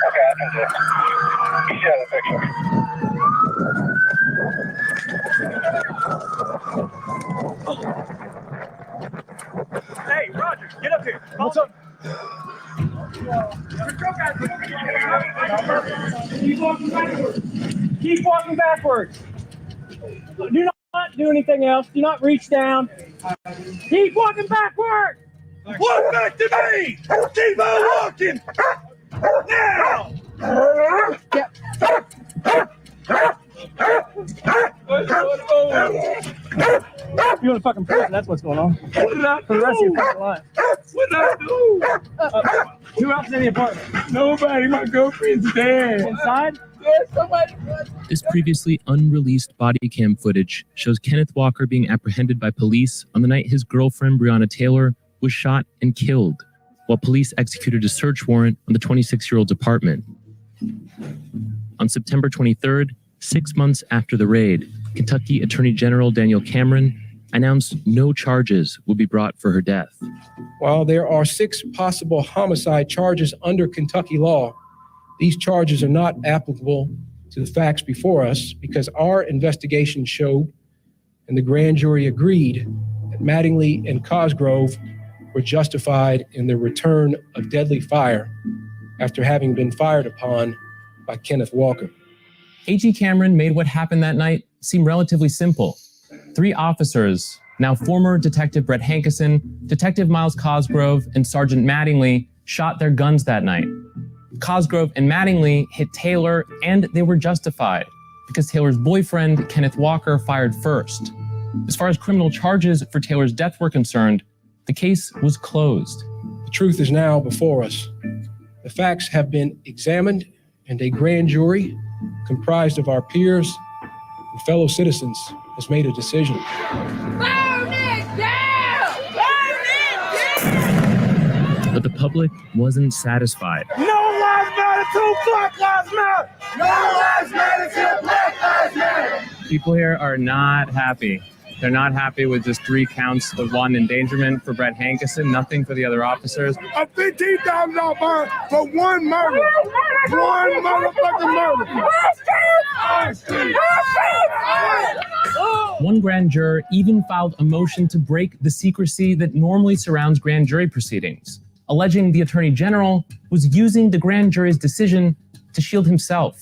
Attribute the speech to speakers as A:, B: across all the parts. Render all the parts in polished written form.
A: Okay, I can do it. You should have a picture. Hey, Roger, get up here. What's up? Keep walking backwards. Keep walking backwards. Do not do anything else. Do not reach down. Keep walking backwards. Walk back to me. Keep on walking. Now. Yep. You're in a fucking prison. That's what's going on. What did I do? For the rest of your fucking life. What did I do? Who else is in the apartment? Nobody. My girlfriend's dead. Inside? There's somebody.
B: This previously unreleased body cam footage shows Kenneth Walker being apprehended by police on the night his girlfriend, Breonna Taylor, was shot and killed, while police executed a search warrant on the 26-year-old's apartment. On September 23rd, 6 months after the raid, Kentucky Attorney General Daniel Cameron announced no charges would be brought for her death.
C: While there are 6 possible homicide charges under Kentucky law, these charges are not applicable to the facts before us because our investigation showed and the grand jury agreed that Mattingly and Cosgrove were justified in the return of deadly fire after having been fired upon by Kenneth Walker.
B: A.G. Cameron made what happened that night seem relatively simple. 3 officers, now former Detective Brett Hankison, Detective Miles Cosgrove, and Sergeant Mattingly, shot their guns that night. Cosgrove and Mattingly hit Taylor, and they were justified because Taylor's boyfriend, Kenneth Walker, fired first. As far as criminal charges for Taylor's death were concerned, the case was closed.
C: The truth is now before us. The facts have been examined, and a grand jury comprised of our peers and fellow citizens has made a decision.
D: Burn it down! Burn it down!
B: But the public wasn't satisfied.
A: No lives matter till Black Lives Matter! No lives matter till Black Lives Matter!
B: People here are not happy. They're not happy with just 3 counts of wanton endangerment for Brett Hankison, nothing for the other officers.
A: A $15,000 fine for one murder. One motherfucking murder.
B: One grand juror even filed a motion to break the secrecy that normally surrounds grand jury proceedings, alleging the Attorney General was using the grand jury's decision to shield himself.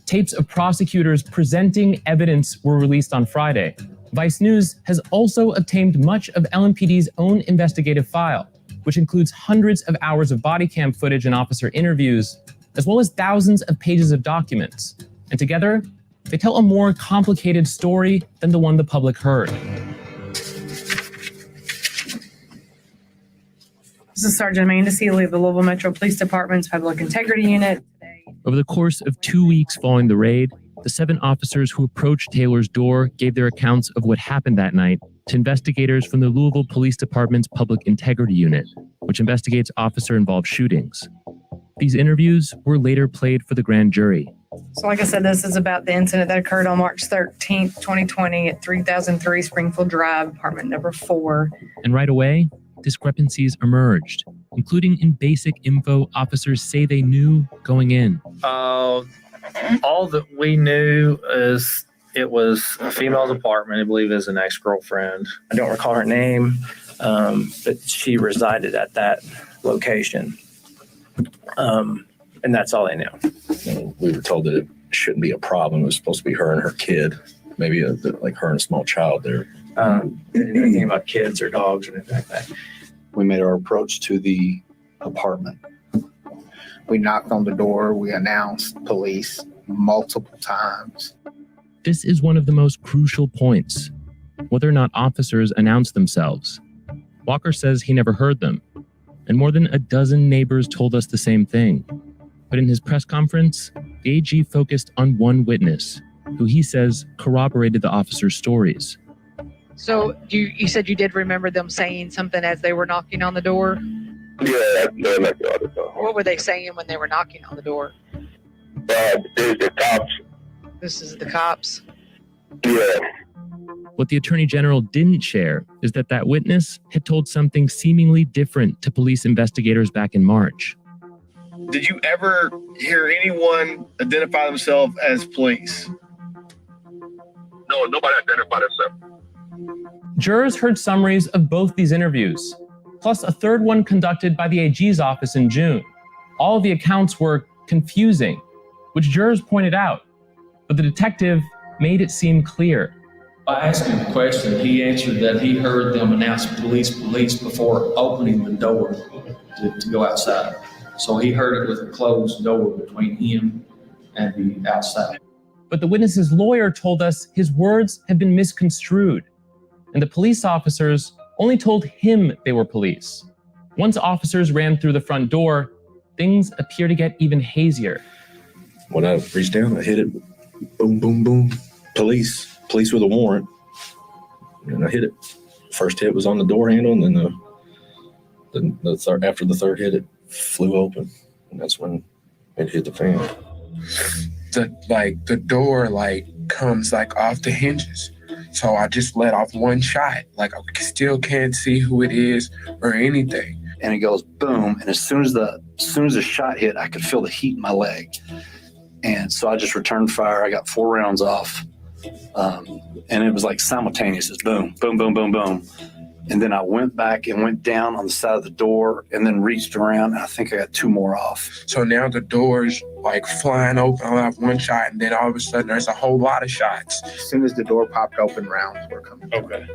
B: Tapes of prosecutors presenting evidence were released on Friday. Vice News has also obtained much of LMPD's own investigative file, which includes hundreds of hours of body cam footage and officer interviews, as well as thousands of pages of documents. And together, they tell a more complicated story than the one the public heard.
E: This is Sergeant Amanda Seeley of the Louisville Metro Police Department's Public Integrity Unit.
B: Over the course of 2 weeks following the raid, the 7 officers who approached Taylor's door gave their accounts of what happened that night to investigators from the Louisville Police Department's Public Integrity Unit, which investigates officer-involved shootings. These interviews were later played for the grand jury.
E: So like I said, this is about the incident that occurred on March 13th, 2020 at 3003 Springfield Drive, apartment number 4.
B: And right away, discrepancies emerged, including in basic info officers say they knew going in.
F: All that we knew is it was a female's apartment, I believe is an ex-girlfriend. I don't recall her name, but she resided at that location. And that's all they knew.
G: We were told that it shouldn't be a problem. It was supposed to be her and her kid, maybe like her and a small child there.
F: Didn't know anything about kids or dogs or anything like that.
H: We made our approach to the apartment. We knocked on the door. We announced police multiple times.
B: This is one of the most crucial points, whether or not officers announced themselves. Walker says he never heard them, and more than a dozen neighbors told us the same thing. But in his press conference, the AG focused on one witness, who he says corroborated the officers' stories.
I: So you said you did remember them saying something as they were knocking on the door?
J: Yeah, they're knocking on the door.
I: What were they saying when they were knocking on the door?
J: There's the cops.
I: This is the cops?
J: Yeah.
B: What the Attorney General didn't share is that that witness had told something seemingly different to police investigators back in March.
K: Did you ever hear anyone identify themselves as police?
J: No, nobody identified themselves.
B: Jurors heard summaries of both these interviews, plus a third one conducted by the AG's office in June. All of the accounts were confusing, which jurors pointed out, but the detective made it seem clear.
L: I asked him the question. He answered that he heard them announce police before opening the door to go outside. So he heard it with a closed door between him and the outside.
B: But the witness's lawyer told us his words had been misconstrued, and the police officers only told him they were police. Once officers ran through the front door, things appear to get even hazier.
G: When I reached down, I hit it. Boom, boom, boom. Police with a warrant. And I hit it. First hit was on the door handle, and then after the third hit, it flew open. And that's when it hit the fan.
M: The door comes off the hinges. So I just let off one shot. I still can't see who it is or anything.
N: And it goes boom. And as soon as the shot hit, I could feel the heat in my leg. And so I just returned fire. I got 4 rounds off. And it was simultaneous. It's boom, boom, boom, boom, boom. And then I went back and went down on the side of the door and then reached around. And I think I got 2 more off.
M: So now the door's flying open. I have 1 shot, and then all of a sudden there's a whole lot of shots.
H: As soon as the door popped open, rounds were coming.
K: Okay.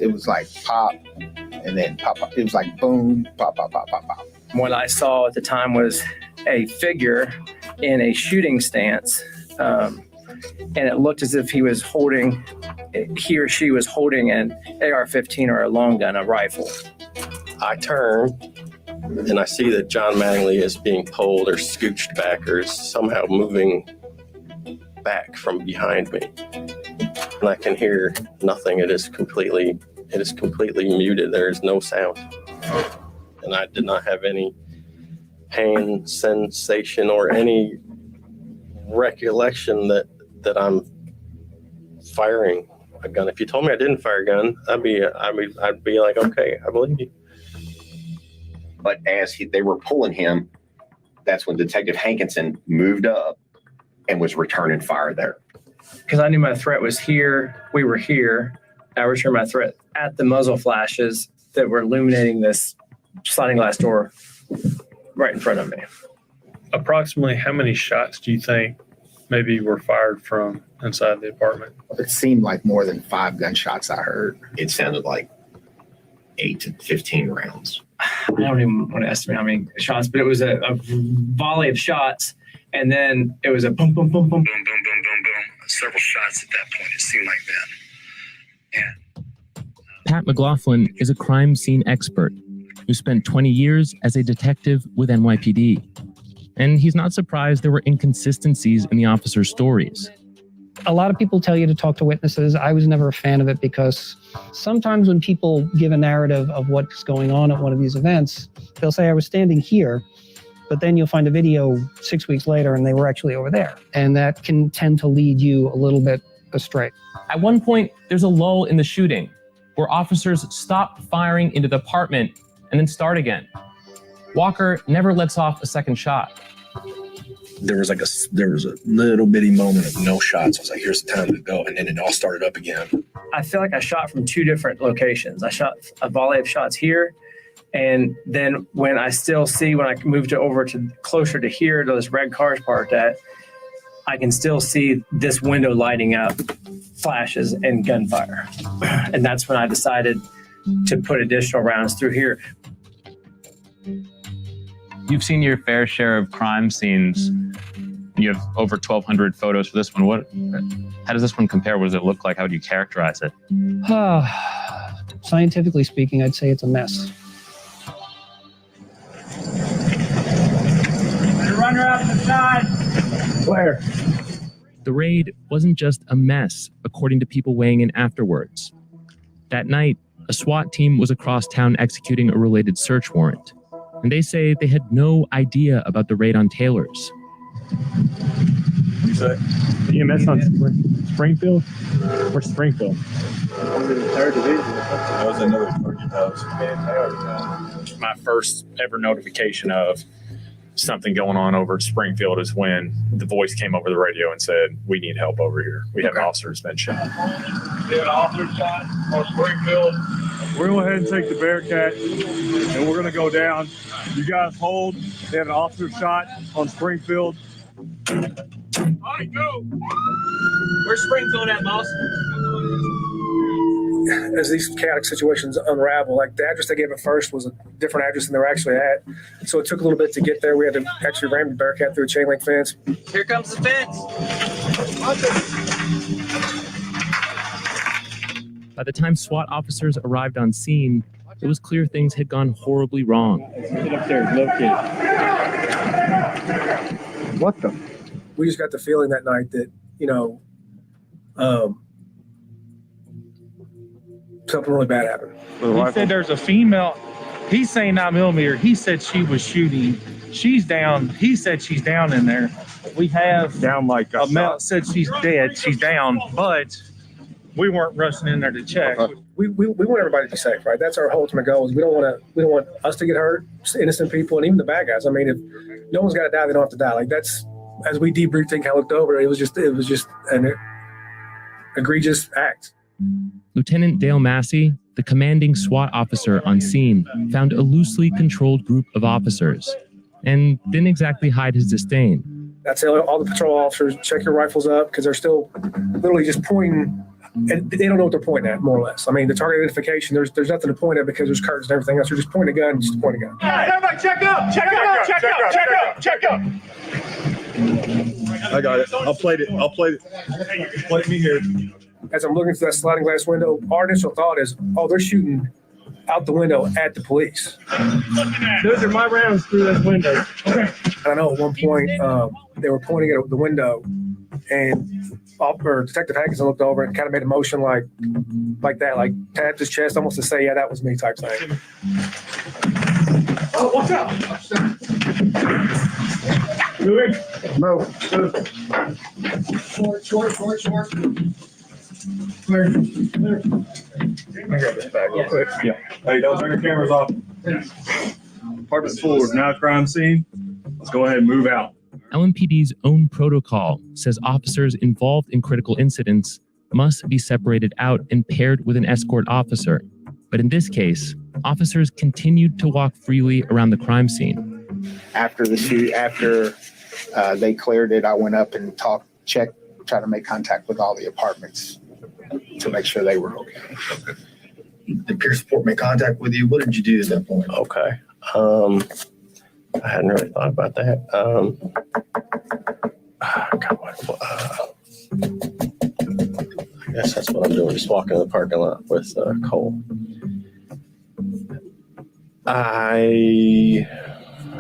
H: It was like pop, and then pop, pop. It was like boom, pop, pop, pop, pop, pop.
F: What I saw at the time was a figure in a shooting stance, and it looked as if he or she was holding an AR-15 or a long gun, a rifle.
O: I turn and I see that John Mattingly is being pulled or scooched back or is somehow moving back from behind me. And I can hear nothing. It is completely muted. There is no sound. And I did not have any pain, sensation, or any recollection that I'm firing a gun. If you told me I didn't fire a gun, I'd be like, okay, I believe you.
P: But as they were pulling him, that's when Detective Hankinson moved up and was returning fire there.
F: Because I knew my threat was here. We were here. I returned my threat at the muzzle flashes that were illuminating this sliding glass door right in front of me.
K: Approximately how many shots do you think maybe were fired from inside the apartment?
H: It seemed like more than 5 gunshots I heard.
P: It sounded like 8 to 15 rounds.
F: I don't even want to estimate how many shots, but it was a volley of shots, and then it was a boom, boom, boom, boom, boom, boom, boom, boom, boom. Several shots at that point. It seemed like that. Yeah.
B: Pat McLaughlin is a crime scene expert who spent 20 years as a detective with NYPD. And he's not surprised there were inconsistencies in the officers' stories.
Q: A lot of people tell you to talk to witnesses. I was never a fan of it because sometimes when people give a narrative of what's going on at one of these events, they'll say, I was standing here, but then you'll find a video 6 weeks later and they were actually over there. And that can tend to lead you a little bit astray.
B: At one point, there's a lull in the shooting where officers stop firing into the apartment and then start again. Walker never lets off a second shot.
G: There was a little bitty moment of no shots. I was like, here's the time to go. And then it all started up again.
F: I feel like I shot from 2 different locations. I shot a volley of shots here. And then when I moved over to closer to here, to this red car's parked at, I can still see this window lighting up, flashes and gunfire. And that's when I decided to put additional rounds through here.
R: You've seen your fair share of crime scenes. You have over 1,200 photos for this one. How does this one compare? What does it look like? How would you characterize it?
Q: Scientifically speaking, I'd say it's a mess.
A: Runner out the side.
B: Where? The raid wasn't just a mess, according to people weighing in afterwards. That night, a SWAT team was across town executing a related search warrant. And they say they had no idea about the raid on Taylor's.
A: You say? EMS on Springfield? Where's Springfield? Third division. That was another target house. My first ever notification of
S: something going on over at Springfield is when the voice came over the radio and said, we need help over here. We have an officer who's been shot.
J: We have an officer shot on Springfield.
T: We're going to go ahead and take the Bearcat, and we're going to go down. You guys hold. They have an officer shot on Springfield.
J: All right, go.
A: Where's Springfield at, boss?
C: As these chaotic situations unravel, like the address they gave at first was a different address than they were actually at. So it took a little bit to get there. We had to actually ram the Bearcat through a chain link fence.
A: Here comes the fence.
B: By the time SWAT officers arrived on scene, it was clear things had gone horribly wrong.
A: Get up there, locate.
C: What the? We just got the feeling that night that, something really bad happened.
T: He said there's a female. He's saying 9mm. He said she was shooting. She's down. He said she's down in there. We have down like a male said she's dead. She's down, but we weren't rushing in there to check.
C: We want everybody to be safe, right? That's our ultimate goal. Is we don't want us to get hurt, innocent people, and even the bad guys. I mean, if no one's got to die, they don't have to die. Like that's, as we debriefed and kind of looked over, it was just an egregious act.
B: Lieutenant Dale Massey, the commanding SWAT officer on scene, found a loosely controlled group of officers and didn't exactly hide his disdain.
C: That's all the patrol officers, check your rifles up because they're still literally just pointing. And they don't know what they're pointing at, more or less. I mean, the target identification, there's nothing to point at because there's curtains and everything else. They're just pointing a gun, just point a gun.
J: Everybody check up. Check up.
T: I got it. I'll plate it. Plate me here.
C: As I'm looking through that sliding glass window, our initial thought is, oh, they're shooting out the window at the police.
A: Those are my rounds through those windows.
C: And I know at one point they were pointing at the window, and Detective Hankinson looked over and kind of made a motion like that, like tapped his chest almost to say, yeah, that was me type thing.
J: Oh, watch out.
T: Moving.
C: No.
J: Short.
T: Clear. Let me grab this bag real quick. Yeah. Hey, don't turn your cameras off. Department 4, now crime scene. Let's go ahead and move out.
B: LMPD's own protocol says officers involved in critical incidents must be separated out and paired with an escort officer. But in this case, officers continued to walk freely around the crime scene.
H: After they cleared it, I went up and tried to make contact with all the apartments to make sure they were okay.
G: Did peer support make contact with you? What did you do at that point?
O: Okay. I hadn't really thought about that. I guess that's what I'm doing, just walking in the parking lot with Cole.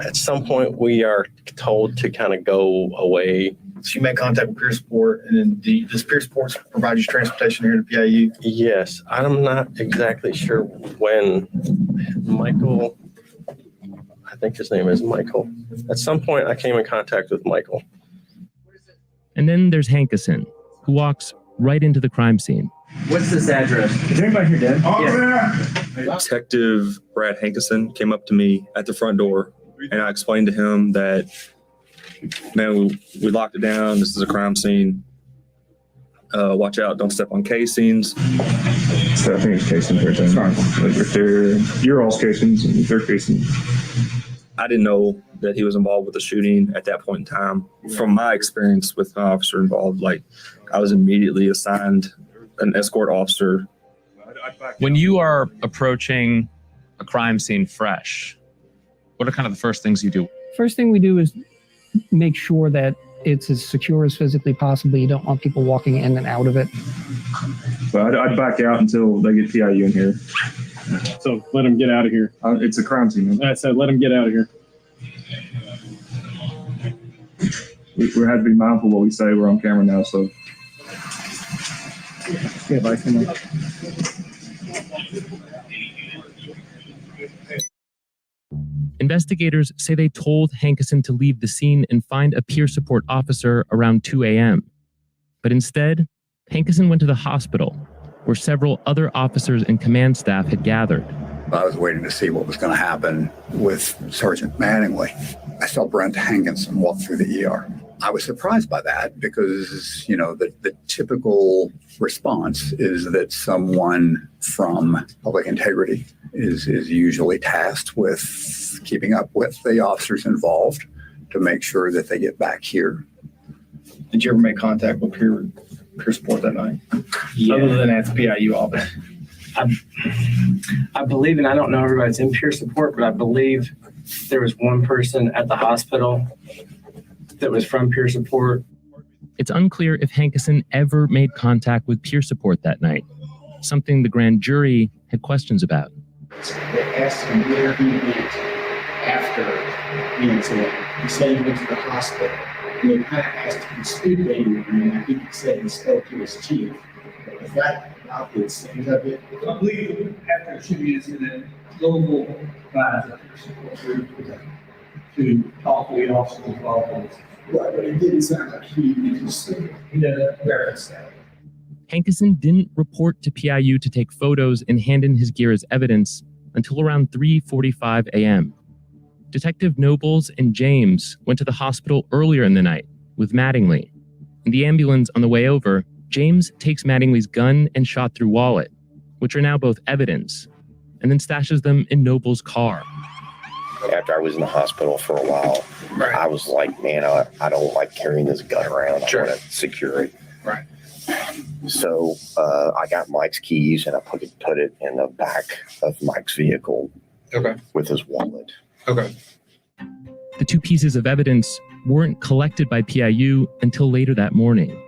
O: At some point, we are told to kind of go away.
G: So you make contact with peer support, and then does peer support provide you transportation here to PIU?
O: Yes. I'm not exactly sure when Michael, I think his name is Michael. At some point, I came in contact with Michael.
B: And then there's Hankinson, who walks right into the crime scene.
A: What's this address?
T: Is anybody here dead?
J: Yeah.
U: Detective Brad Hankinson came up to me at the front door, and I explained to him that, man, we locked it down. This is a crime scene. Watch out. Don't step on casings.
T: So I think it's casings right there. Like if they're your all's casings and their casings.
U: I didn't know that he was involved with the shooting at that point in time. From my experience with an officer involved, like I was immediately assigned an escort officer.
R: When you are approaching a crime scene fresh, what are kind of the first things you do?
Q: First thing we do is make sure that it's as secure as physically possible. You don't want people walking in and out of it.
T: So I'd back out until they get PIU in here. So let them get out of here. It's a crime scene. I said, let them get out of here. We have to be mindful of what we say. We're on camera now, so. Yeah, bye. Come on.
B: Investigators say they told Hankinson to leave the scene and find a peer support officer around 2 a.m. But instead, Hankinson went to the hospital, where several other officers and command staff had gathered.
D: I was waiting to see what was going to happen with Sergeant Mattingly. I saw Brent Hankinson walk through the ER. I was surprised by that because, the typical response is that someone from public integrity is usually tasked with keeping up with the officers involved to make sure that they get back here.
V: Did you ever make contact with peer support that night?
W: Yeah.
V: Other than at the PIU office?
W: I believe, and I don't know everybody's in peer support, but I believe there was one person at the hospital that was from peer support.
B: It's unclear if Hankinson ever made contact with peer support that night, something the grand jury had questions about.
V: They asked him where he went after the incident. He said he went to the hospital. And they kind of asked him to speak to anyone, and I think he said he spoke to his chief. Is that about the extent of it?
X: I believe after the shooting incident, global advisor to talk to the officers involved.
V: Right, but it didn't sound like he just referenced that.
B: Hankinson didn't report to PIU to take photos and hand in his gear as evidence until around 3:45 a.m. Detective Nobles and James went to the hospital earlier in the night with Mattingly. In the ambulance on the way over, James takes Mattingly's gun and shot-through wallet, which are now both evidence, and then stashes them in Nobles' car.
P: After I was in the hospital for a while, I was like, man, I don't like carrying this gun around. I want to secure it.
V: Right.
P: So I got Mike's keys and I put it in the back of Mike's vehicle with his wallet.
V: Okay.
B: The two pieces of evidence weren't collected by PIU until later that morning.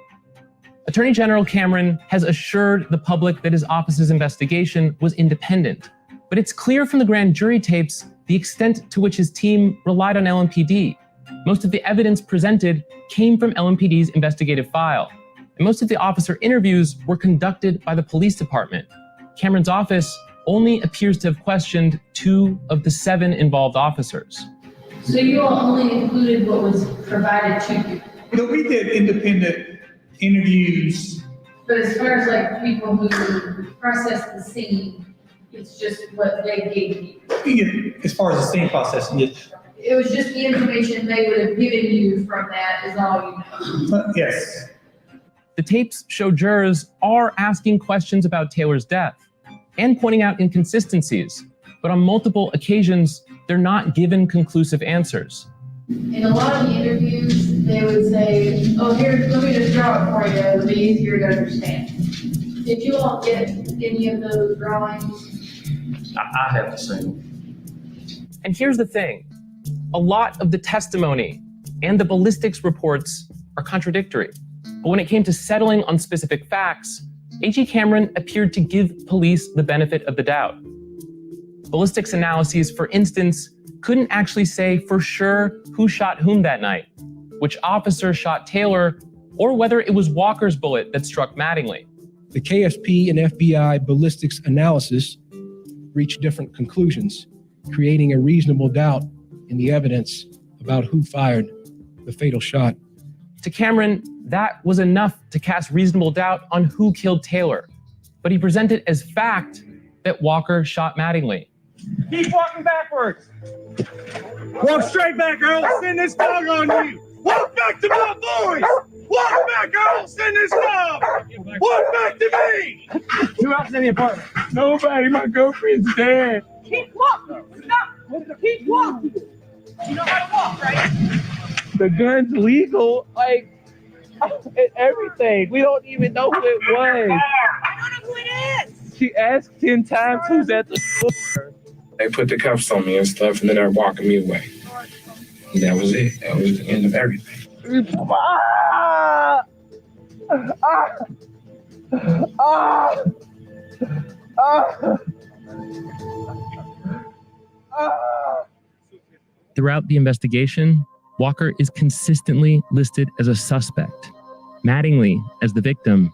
B: Attorney General Cameron has assured the public that his office's investigation was independent, but it's clear from the grand jury tapes the extent to which his team relied on LMPD. Most of the evidence presented came from LMPD's investigative file, and most of the officer interviews were conducted by the police department. Cameron's office only appears to have questioned 2 of the 7 involved officers.
Y: So you all only included what was provided to you?
X: We did independent interviews.
Y: But as far as like people who processed the scene, it's just what they gave you?
X: Yeah, as far as the scene processing, yes.
Y: It was just the information they would have given you from that is all you know?
X: Yes.
B: The tapes show jurors are asking questions about Taylor's death and pointing out inconsistencies, but on multiple occasions, they're not given conclusive answers.
Y: In a lot of the interviews, they would say, oh, here, let me just draw it for you, it'll be easier to understand. Did you all get any of those drawings?
L: I haven't seen them.
B: And here's the thing. A lot of the testimony and the ballistics reports are contradictory. But when it came to settling on specific facts, A.G. Cameron appeared to give police the benefit of the doubt. Ballistics analyses, for instance, couldn't actually say for sure who shot whom that night, which officer shot Taylor, or whether it was Walker's bullet that struck Mattingly.
C: The KSP and FBI ballistics analysis reached different conclusions, creating a reasonable doubt in the evidence about who fired the fatal shot.
B: To Cameron, that was enough to cast reasonable doubt on who killed Taylor, but he presented as fact that Walker shot Mattingly.
A: Keep walking backwards. Walk straight back, or I'll send this dog on you. Walk back to my boys. Walk back, or I'll send this dog. Walk back to me. Who else in the apartment?
X: Nobody. My girlfriend's dead.
A: Keep walking. Stop. Keep walking. You know how to walk, right?
X: The gun's legal. Like, everything. We don't even know who it was.
A: I don't know who it is.
X: She asked 10 times who's at the store. They put the cuffs on me and stuff, and then they're walking me away. And that was it. That was the end of everything. Ah! Ah! Ah! Ah! Ah!
B: Throughout the investigation, Walker is consistently listed as a suspect, Mattingly as the victim,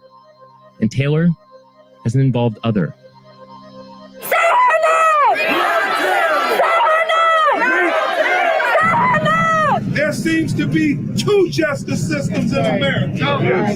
B: and Taylor as an involved other.
J: There seems to be 2 justice systems in America.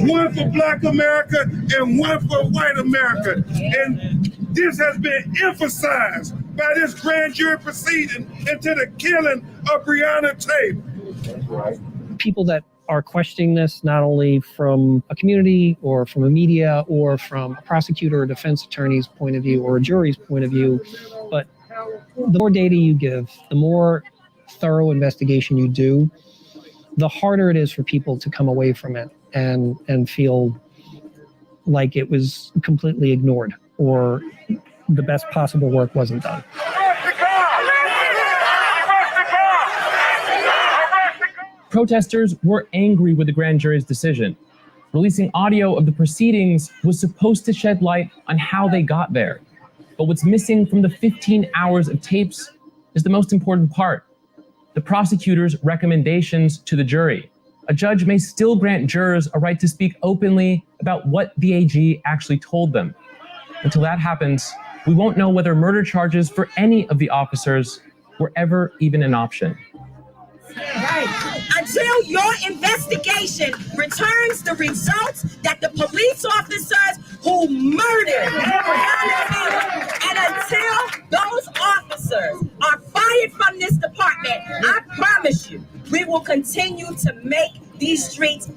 J: One for Black America and one for white America. And this has been emphasized by this grand jury proceeding into the killing of Breonna Taylor.
Q: People that are questioning this, not only from a community or from a media or from a prosecutor or defense attorney's point of view or a jury's point of view, but the more data you give, the more thorough investigation you do, the harder it is for people to come away from it and feel like it was completely ignored or the best possible work wasn't done.
B: Protesters were angry with the grand jury's decision. Releasing audio of the proceedings was supposed to shed light on how they got there. But what's missing from the 15 hours of tapes is the most important part: the prosecutor's recommendations to the jury. A judge may still grant jurors a right to speak openly about what the AG actually told them. Until that happens, we won't know whether murder charges for any of the officers were ever even an option.
E: Right. Until your investigation returns the results that the police officers who murdered Breonna Taylor, and until those officers are fired from this department, I promise you, we will continue to make these streets